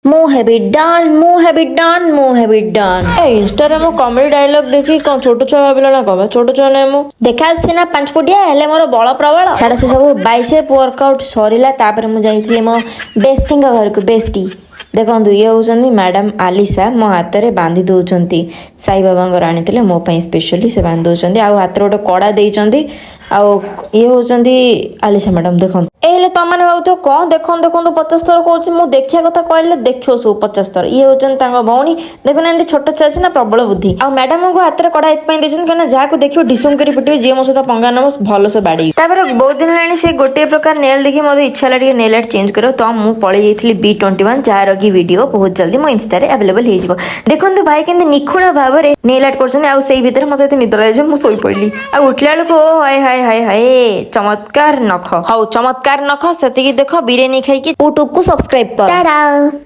ମୁଁ ହେବି ଡନ୍ ମୁଁ ହେବି ଡନ୍ ମୁଁ ହେବି ଡନ୍। ଏ ଇନଷ୍ଟାରେ ମୋ କମେଡି ଡାଇଲଗ ଦେଖି କଣ ଛୋଟ ଛୁଆ ଭାବିଲା ନା କଣ ଛୋଟ ଛୁଆ ନାହିଁ ମୁଁ। ଦେଖା ଆସୁଛି ନା 5 ଫୁଟିଆ ହେଲେ ମୋର ବଳ ପ୍ରବଳ। ଛାଡ ସେ ସବୁ ବାଇସେପ୍ ୱାର୍କଆଉଟ ସରିଲା ତାପରେ ମୁଁ ଯାଇଥିଲି ମୋ ବେଷ୍ଟିଙ୍କ ଘରକୁ। ବେଷ୍ଟି ଦେଖନ୍ତୁ ଇଏ ହେଉଛନ୍ତି ମ୍ୟାଡାମ ଆଲିସା ମୋ ହାତରେ ବାନ୍ଧି ଦେଉଛନ୍ତି ସାଇବାବାଙ୍କର ଆଣିଥିଲେ ମୋ ପାଇଁ ସ୍ପେଶାଲି ସେ ବାନ୍ଧି ଦେଉଛନ୍ତି ଆଉ ହାତରେ ଗୋଟେ କଡ଼ା ଦେଇଛନ୍ତି ଆଉ ଇଏ ହେଉଛନ୍ତି ଆଲିସା ମ୍ୟାଡାମ ଦେଖନ୍ତୁ। ଏ ହେଲେ ତମାନେ ଭାବୁଥିବ କଣ ଦେଖନ୍ତୁ ଦେଖନ୍ତୁ 50 ଥର କହୁଛି ମୁଁ ଦେଖିବା କଥା କହିଲେ ଦେଖିବ ସବୁ 50 ଥର। ଇଏ ହେଉଛନ୍ତି ତାଙ୍କ ଭଉଣୀ ଦେଖୁନାହାନ୍ତି ଛୋଟ ଛୁଆ ଅଛି ନା ପ୍ରବଳ ବୁଦ୍ଧି। ଆଉ ମ୍ୟାଡାମଙ୍କୁ ହାତରେ କଡ଼ା ଏଥିପାଇଁ ଦେଇଛନ୍ତି କାହିଁକିନା ଯାହାକୁ ଦେଖିବ ଢିସୁମ କରି ପିଟିବେ ଯିଏ ମୋ ସହିତ ପଙ୍ଗା ନେବ ଭଲସେ ବାଡେଇ। ତାପରେ ବହୁତ ଦିନ ହେଲାଣି ସେ ଗୋଟିଏ ପ୍ରକାର ନେଲ୍ ଦେଖି ମୋତେ ଇଚ୍ଛା ହେଲା ଟିକେ ନେଲ୍ ଆର୍ଟ ଚେଞ୍ଜ କରିବ ତ ମୁଁ ପଳେଇ ଯାଇଥିଲି B21 ଯାହାର କି ଭିଡ଼ିଓ ବହୁତ ଜଲ୍ଦି ମୋ ଇନଷ୍ଟାରେ ଆଭେଲେବଲ୍ ହେଇଯିବ। ଦେଖନ୍ତୁ ଭାଇ କେମିତି ନିଖୁଣ ଭାବରେ ନେଲ୍ ଆର୍ଟ କରୁଛନ୍ତି ଆଉ ସେଇ ଭିତରେ ମୋତେ ଏତେ ନିଦ ଲାଗିଛି ମୁଁ ଶୋଇପଡ଼ିଲି ଆଉ ଉଠିଲା ବେଳକୁ ଓ ହାୟ ହାୟ ହାୟ ହାୟ ଚମତ୍କାର ନଖ। ହଉ ଚମତ୍କାର ନଖ ସେତିକି ଦେଖ ବିରିୟାନୀ ଖାଇକି ୟୁଟ୍ୟୁବକୁ ସବସ୍କ୍ରାଇବ କର।